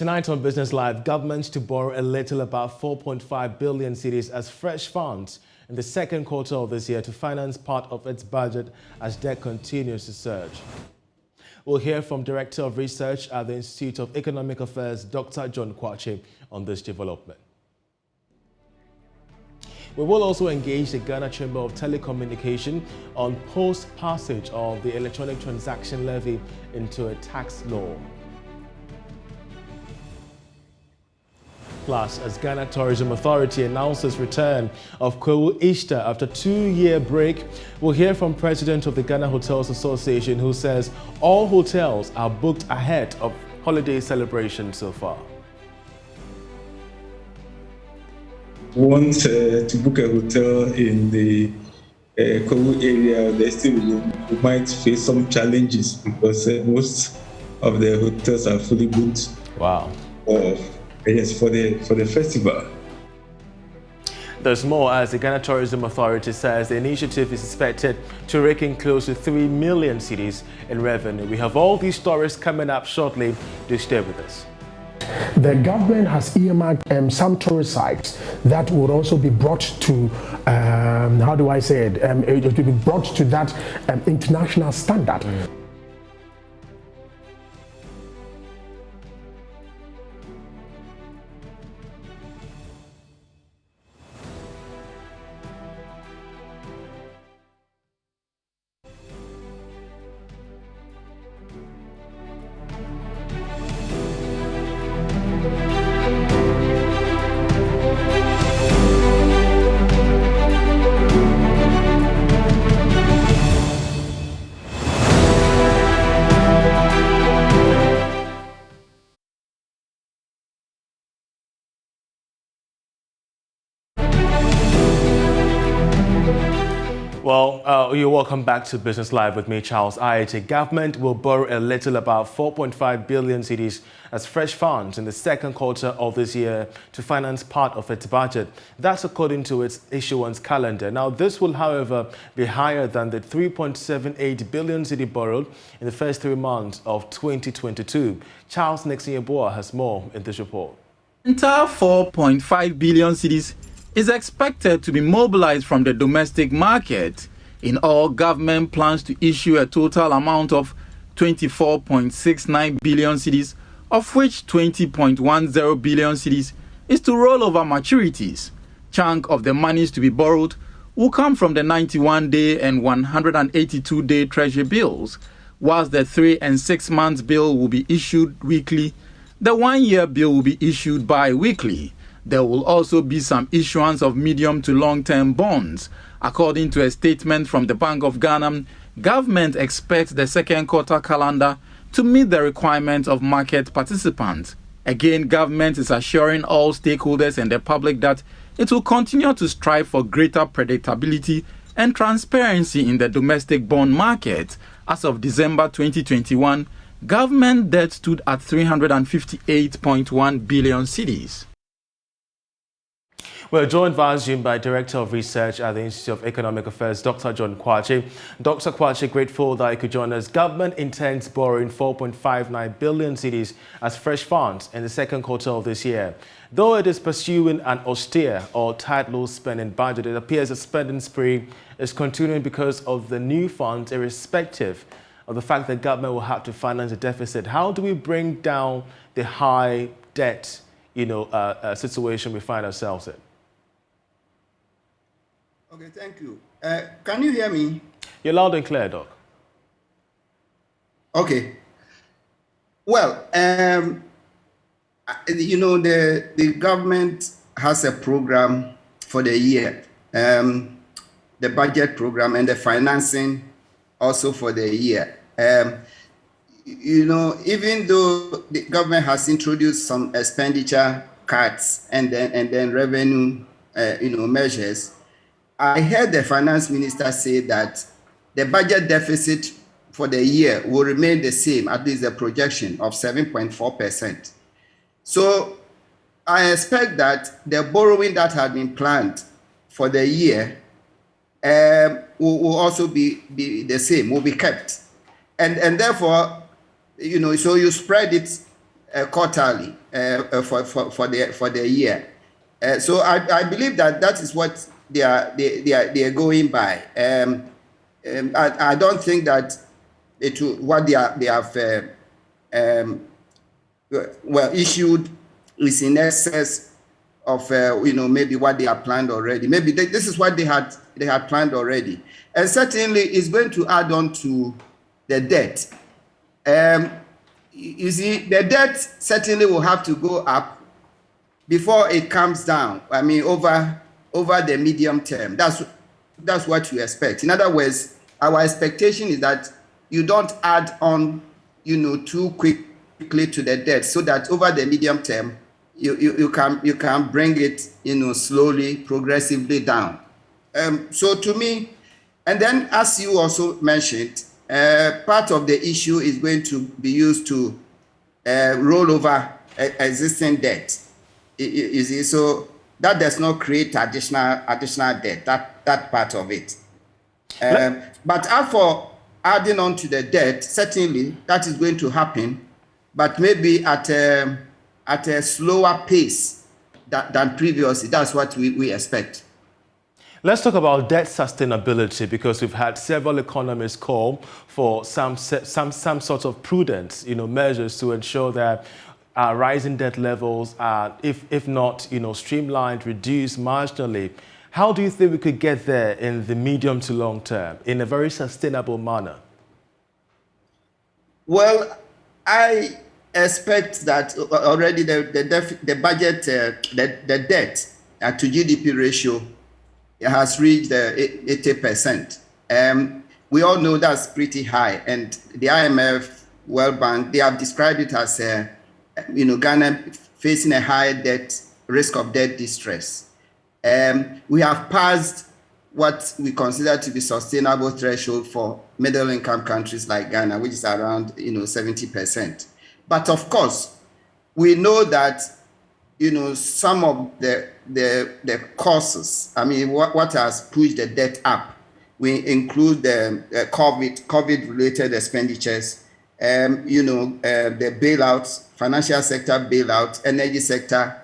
Tonight on Business Live, government to borrow a little about 4.5 billion cedis as fresh funds in the second quarter of this year to finance part of its budget as debt continues to surge. We'll hear from Director of Research at the Institute of Economic Affairs, Dr. John Kwache, on this development. We will also engage the Ghana Chamber of Telecommunication on post-passage of the electronic transaction levy into a tax law. Plus, as Ghana Tourism Authority announces return of Kwewu Easter after a 2-year break, we'll hear from President of the Ghana Hotels Association, who says all hotels are booked ahead of holiday celebration so far. Want to book a hotel in the Kwewu area, we might face some challenges because most of the hotels are fully booked. Wow. Yes, for the festival. There's more as the Ghana Tourism Authority says the initiative is expected to rake in close to 3 million cedis in revenue. We have all these stories coming up shortly. Do stay with us. The government has earmarked some tourist sites that would also be brought to, how do I say it? It will be brought to that international standard. Well, you're welcome back to Business Live with me, Charles Ayitey. Government will borrow a little about 4.5 billion cedis as fresh funds in the second quarter of this year to finance part of its budget. That's according to its issuance calendar. Now, this will, however, be higher than the 3.78 billion cedi borrowed in the first 3 months of 2022. Charles Nexiyeboa has more in this report. Entire 4.5 billion cedis is expected to be mobilized from the domestic market. In all, government plans to issue a total amount of 24.69 billion cedis, of which 20.10 billion cedis is to roll over maturities. Chunk of the monies to be borrowed will come from the 91-day and 182-day treasury bills, whilst the 3 and 6 months bill will be issued weekly. The 1-year bill will be issued bi-weekly. There will also be some issuance of medium to long-term bonds. According to a statement from the Bank of Ghana, government expects the second quarter calendar to meet the requirements of market participants. Again, government is assuring all stakeholders and the public that it will continue to strive for greater predictability and transparency in the domestic bond market. As of December 2021, government debt stood at 358.1 billion cedis. We're joined via Zoom by Director of Research at the Institute of Economic Affairs, Dr. John Kwache. Dr. Kwache, grateful that you could join us. Government intends borrowing 4.59 billion cedis as fresh funds in the second quarter of this year. Though it is pursuing an austere or tight spending budget, it appears the spending spree is continuing because of the new funds, irrespective of the fact that government will have to finance the deficit. How do we bring down the high debt, situation we find ourselves in? Okay, thank you. Can you hear me? You're loud and clear, Doc. Okay. Well, the government has a program for the year, the budget program and the financing also for the year. Even though the government has introduced some expenditure cuts and then revenue, measures, I heard the finance minister say that the budget deficit for the year will remain the same, at least the projection of 7.4%. So I expect that the borrowing that had been planned for the year will also be the same, will be kept. And therefore, so you spread it quarterly for the year. So I believe that is what they are going by. I don't think that what they have issued is in excess of maybe what they have planned already. Maybe this is what they had planned already, and certainly it's going to add on to the debt. You see, the debt certainly will have to go up before it comes down. I mean, over the medium term. That's what you expect. In other words, our expectation is that you don't add on, too quickly to the debt, so that over the medium term, you can bring it, slowly, progressively down. So to me, and then as you also mentioned, part of the issue is going to be used to roll over existing debt. You see, so that does not create additional debt. That part of it. But as for adding on to the debt, certainly that is going to happen, but maybe at a slower pace than previously. That's what we expect. Let's talk about debt sustainability, because we've had several economists call for some sort of prudence, measures to ensure that rising debt levels are, if not, streamlined, reduced marginally. How do you think we could get there in the medium to long term in a very sustainable manner? Well, I expect that already the budget, the debt to GDP ratio has reached 80%. We all know that's pretty high, and the IMF, World Bank, they have described it as Ghana facing a higher risk of debt distress. We have passed what we consider to be sustainable threshold for middle-income countries like Ghana, which is around 70%. But of course, we know that some of the causes. I mean, what has pushed the debt up? We include the COVID-related expenditures, the bailouts, financial sector bailouts, energy sector,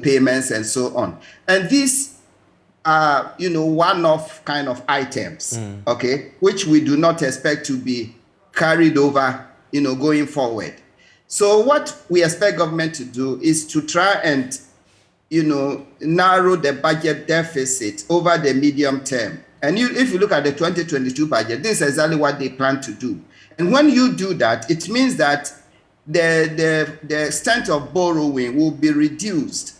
payments, and so on. And these are, one-off kind of items, okay, which we do not expect to be carried over, going forward. So what we expect government to do is to try and, narrow the budget deficit over the medium term. And if you look at the 2022 budget, this is exactly what they plan to do. And when you do that, it means that the extent of borrowing will be reduced,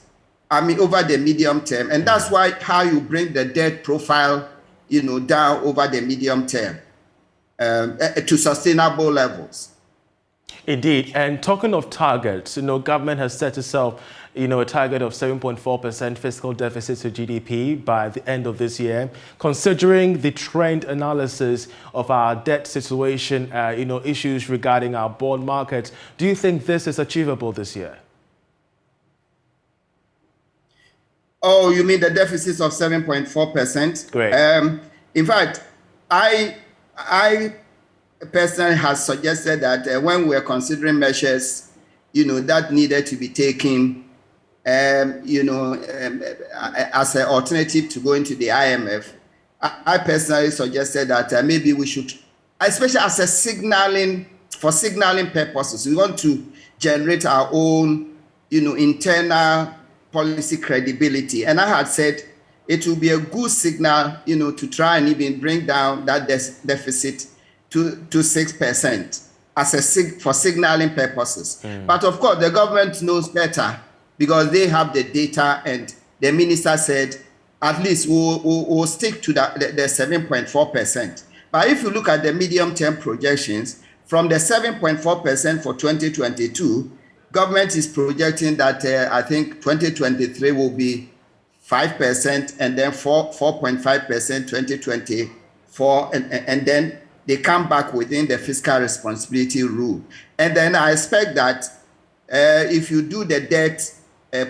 over the medium term. And that's how you bring the debt profile, down over the medium term to sustainable levels. Indeed. And talking of targets, government has set itself, a target of 7.4% fiscal deficit to GDP by the end of this year. Considering the trend analysis of our debt situation, issues regarding our bond market, do you think this is achievable this year? Oh, you mean the deficit of 7.4%? Great. In fact, I personally has suggested that when we're considering measures, that needed to be taken, as an alternative to going to the IMF, I personally suggested that maybe we should, especially as a signaling purposes, we want to generate our own, internal policy credibility. And I had said it will be a good signal, to try and even bring down that deficit to 6% for signaling purposes. But of course, the government knows better because they have the data, and the minister said, at least we'll stick to the 7.4%. But if you look at the medium-term projections, from the 7.4% for 2022, government is projecting that I think 2023 will be 5%, and then 4.5% 2024, and then they come back within the fiscal responsibility rule. And then I expect that if you do the debt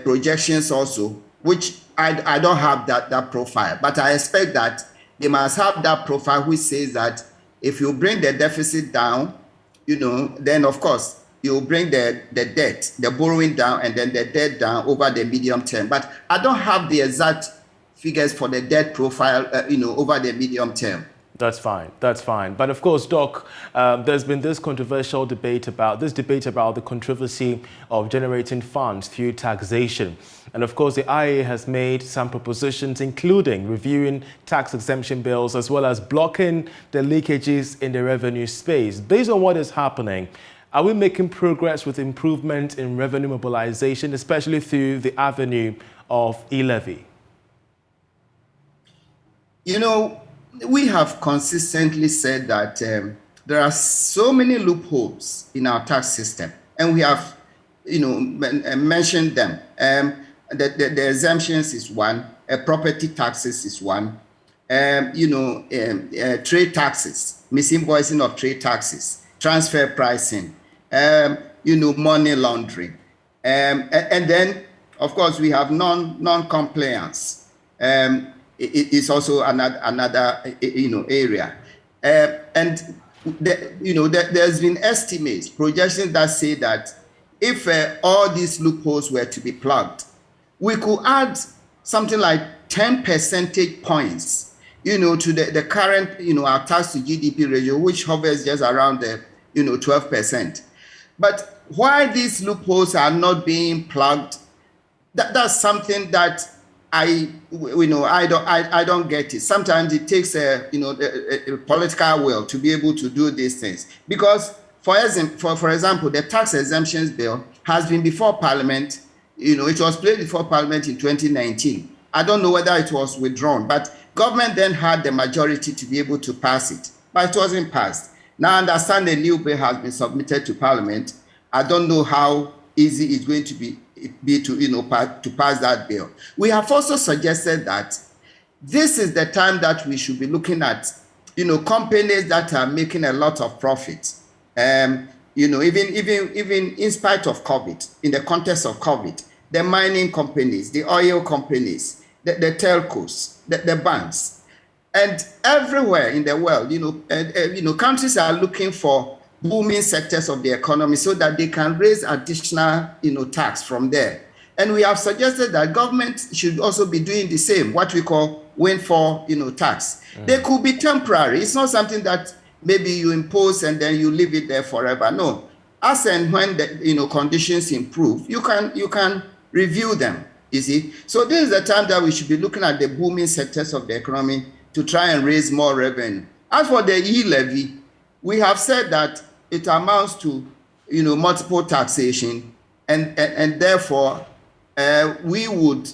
projections also, which I don't have that profile, but I expect that they must have that profile which says that if you bring the deficit down, then of course, you bring the debt, the borrowing down, and then the debt down over the medium term. But I don't have the exact figures for the debt profile, over the medium term. That's fine. That's fine. But of course, Doc, there's been this controversial debate about the controversy of generating funds through taxation. And of course, the IEA has made some propositions, including reviewing tax exemption bills, as well as blocking the leakages in the revenue space. Based on what is happening, are we making progress with improvement in revenue mobilization, especially through the avenue of E-Levy? We have consistently said that there are so many loopholes in our tax system, and we have, mentioned them. The exemptions is one, property taxes is one, trade taxes, misinvoicing of trade taxes, transfer pricing, money laundering, and then, of course, we have non-compliance. It's also another area, and there's been estimates, projections that say that if all these loopholes were to be plugged, we could add something like 10 percentage points, to the current, our tax to GDP ratio, which hovers just around 12%. But why these loopholes are not being plugged, that's something that I don't get it. Sometimes it takes a political will to be able to do these things. Because, for example, the tax exemptions bill has been before Parliament. It was placed before Parliament in 2019. I don't know whether it was withdrawn, but government then had the majority to be able to pass it, but it wasn't passed. Now I understand the new bill has been submitted to Parliament. I don't know how easy it's going to be to pass that bill. We have also suggested that this is the time that we should be looking at, companies that are making a lot of profit. Even in spite of COVID, in the context of COVID, the mining companies, the oil companies, the telcos, the banks, and everywhere in the world, countries are looking for booming sectors of the economy so that they can raise additional, tax from there. And we have suggested that government should also be doing the same, what we call windfall, tax. They could be temporary. It's not something that maybe you impose and then you leave it there forever. No, as and when the conditions improve, you can review them. You see, so this is the time that we should be looking at the booming sectors of the economy to try and raise more revenue. As for the E-Levy, we have said that it amounts to, multiple taxation, and therefore, we would,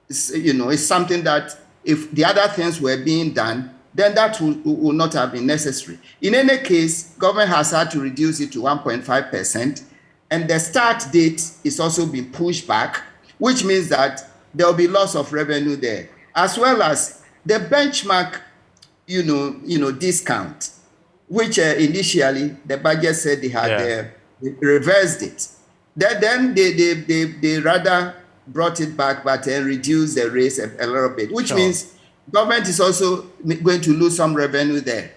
it's something that if the other things were being done, then that would not have been necessary. In any case, government has had to reduce it to 1.5%, and the start date is also being pushed back, which means that there will be loss of revenue there, as well as the benchmark, discount, which initially the budget said they had reversed it. Then they rather brought it back, but reduced the rates a little bit, which means government is also going to lose some revenue there.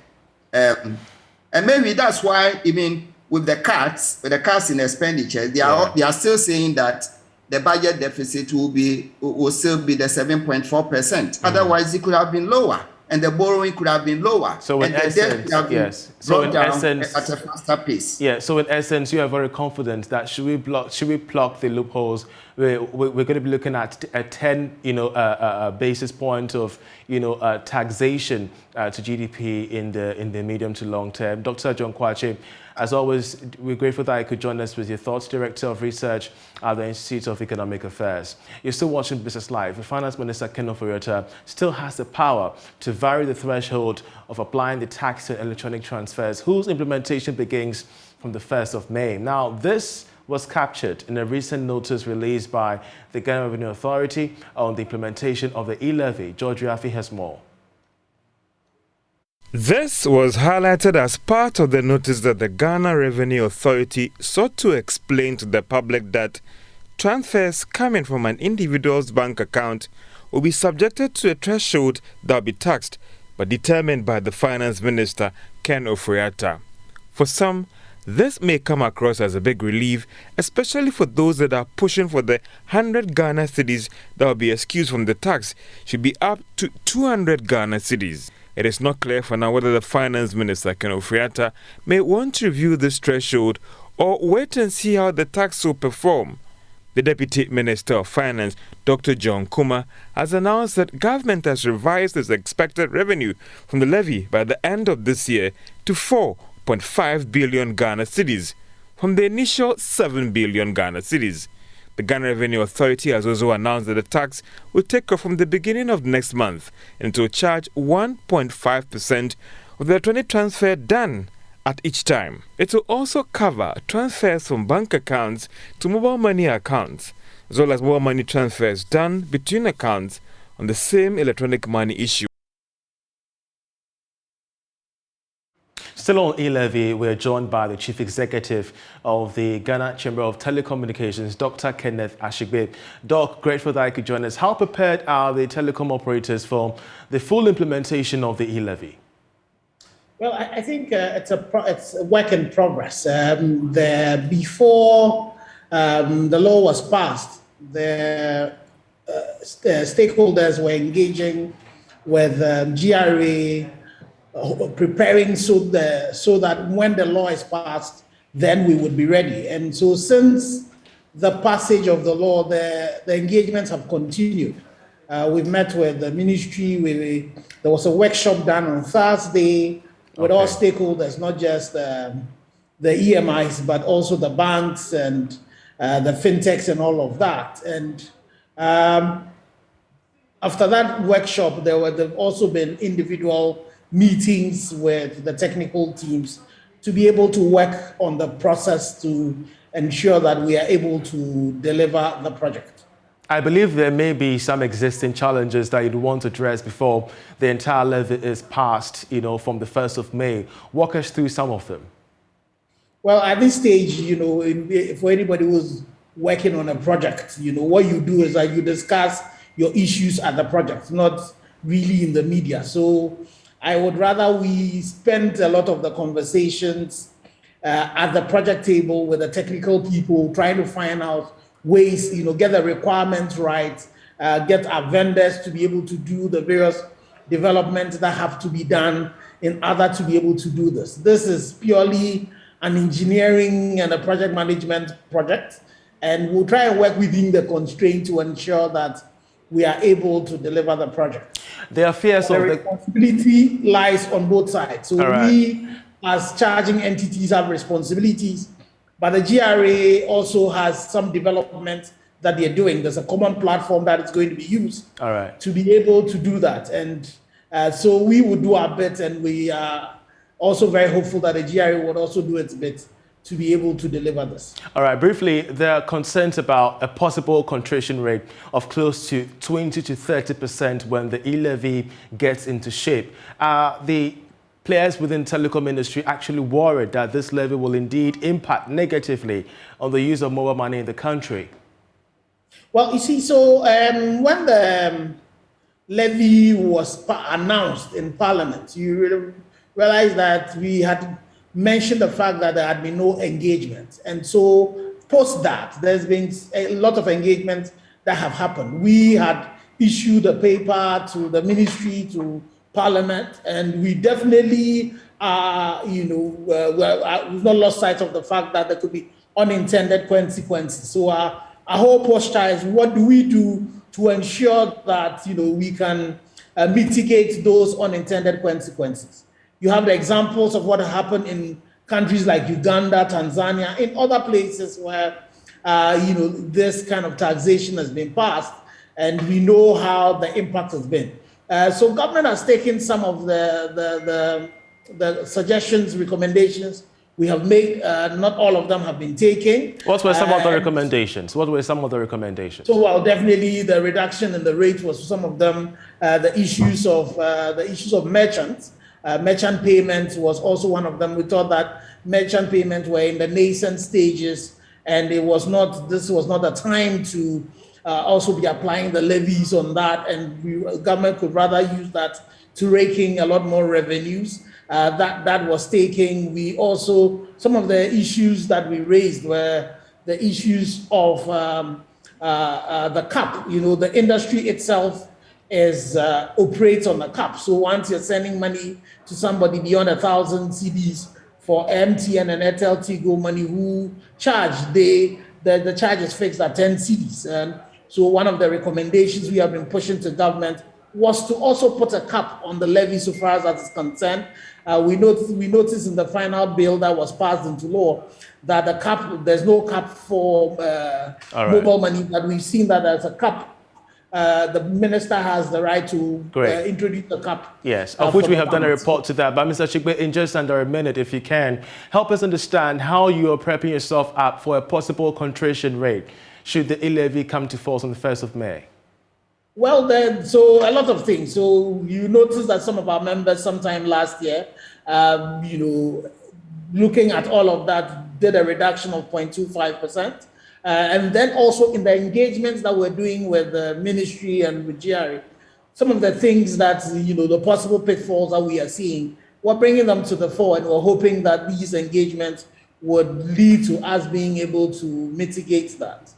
And maybe that's why even with the cuts in expenditure, they are still saying that the budget deficit will still be the 7.4%. Otherwise, it could have been lower, and the borrowing could have been lower. So in essence, yes. So in essence, at a faster pace. Yeah. So in essence, you are very confident that should we plug the loopholes, we're going to be looking at a 10 basis point of taxation to GDP in the medium to long term. Dr. John Kwache, as always, we're grateful that you could join us with your thoughts. Director of Research at the Institute of Economic Affairs. You're still watching Business Live. The Finance Minister, Ken Ofori-Atta, still has the power to vary the threshold of applying the tax to electronic transfers, whose implementation begins from the 1st of May. Now, this was captured in a recent notice released by the Ghana Revenue Authority on the implementation of the E-Levy. George Riafi has more. This was highlighted as part of the notice that the Ghana Revenue Authority sought to explain to the public that transfers coming from an individual's bank account will be subjected to a threshold that will be taxed, but determined by the Finance Minister, Ken Ofori-Atta. For some, This may come across as a big relief, especially for those that are pushing for the 100 Ghana cedis that will be excused from the tax should be up to 200 Ghana cedis. It is not clear for now whether the Finance Minister, Ken Ofri-Atta, may want to review this threshold or wait and see how the tax will perform. The Deputy Minister of Finance, Dr. John Kuma, has announced that government has revised its expected revenue from the levy by the end of this year to 4.5 billion Ghana cedis from the initial 7 billion Ghana cedis. The Ghana Revenue Authority has also announced that the tax will take off from the beginning of next month and it will charge 1.5% of the electronic transfer done at each time. It will also cover transfers from bank accounts to mobile money accounts, as well as mobile money transfers done between accounts on the same electronic money issue. Still on E-Levy, we're joined by the Chief Executive of the Ghana Chamber of Telecommunications, Dr. Kenneth Ashigbe. Doc, grateful that you could join us. How prepared are the telecom operators for the full implementation of the E-Levy? Well, I think it's a work in progress. Before the law was passed, the stakeholders were engaging with GRA, preparing so that when the law is passed, then we would be ready. And so since the passage of the law, the engagements have continued. We've met with the ministry. There was a workshop done on Thursday with all stakeholders, not just the EMIs, but also the banks and the fintechs and all of that. And after that workshop, there have also been individual meetings with the technical teams to be able to work on the process to ensure that we are able to deliver the project. I believe there may be some existing challenges that you'd want to address before the entire levy is passed, from the 1st of May. Walk us through some of them. Well, at this stage, for anybody who's working on a project, what you do is that you discuss your issues at the project, not really in the media. So I would rather we spend a lot of the conversations at the project table with the technical people, trying to find out ways, get the requirements right, get our vendors to be able to do the various developments that have to be done in order to be able to do this. This is purely an engineering and a project management project, and we'll try and work within the constraint to ensure that we are able to deliver the project. The affairs of the responsibility lies on both sides. So we, as charging entities, have responsibilities, but the GRA also has some development that they're doing. There's a common platform that is going to be used to be able to do that. And so we will do our bit, and we are also very hopeful that the GRA would also do its bit to be able to deliver this. All right, briefly, there are concerns about a possible contrition rate of close to 20 to 30% when the E-Levy gets into shape. The players within the telecom industry actually worried that this levy will indeed impact negatively on the use of mobile money in the country. Well, you see, so when the levy was announced in Parliament, you realize that we had mentioned the fact that there had been no engagement. And so post that, there's been a lot of engagement that have happened. We had issued a paper to the ministry, to Parliament, and we definitely, we've not lost sight of the fact that there could be unintended consequences. So our whole posture is, what do we do to ensure that, we can mitigate those unintended consequences? You have the examples of what happened in countries like Uganda, Tanzania, in other places where, this kind of taxation has been passed, and we know how the impact has been. So government has taken some of the suggestions, recommendations we have made. Not all of them have been taken. What were some of the recommendations? So, well, definitely the reduction in the rate was some of them. The issues of merchants. Merchant payments was also one of them. We thought that merchant payments were in the nascent stages, and this was not the time to also be applying the levies on that, and government could rather use that to rake in a lot more revenues. that was taken. We also, some of the issues that we raised were the issues of the cap. You know, the industry itself is operates on the cap. So once you're sending money to somebody beyond 1,000 cedis for MTN and Airtel Tigo money, who charge, the charge is fixed at 10 cedis. And so one of the recommendations we have been pushing to government was to also put a cap on the levy so far as that is concerned. We noticed in the final bill that was passed into law that the cap, there's no cap for mobile money, but we've seen that there's a cap. The minister has the right to introduce the cap. Yes, of which we have done a report to that. But Mr. Chigbe, in just under a minute, if you can, help us understand how you are prepping yourself up for a possible contrition rate should the E-Levy come to force on the 1st of May. Well, then, so a lot of things. So you notice that some of our members sometime last year, you know, looking at all of that, did a reduction of 0.25%. And then also in the engagements that we're doing with the ministry and with GRA, some of the things that, you know, the possible pitfalls that we are seeing, we're bringing them to the fore, and we're hoping that these engagements would lead to us being able to mitigate that.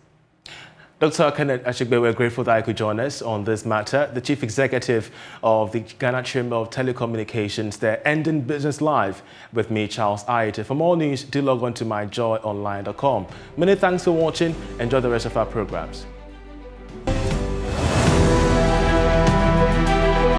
Dr. Kenneth Ashigbe, we're grateful that you could join us on this matter. The Chief Executive of the Ghana Chamber of Telecommunications, they're ending business live with me, Charles Ayitey. For more news, do log on to myjoyonline.com. Many thanks for watching. Enjoy the rest of our programs.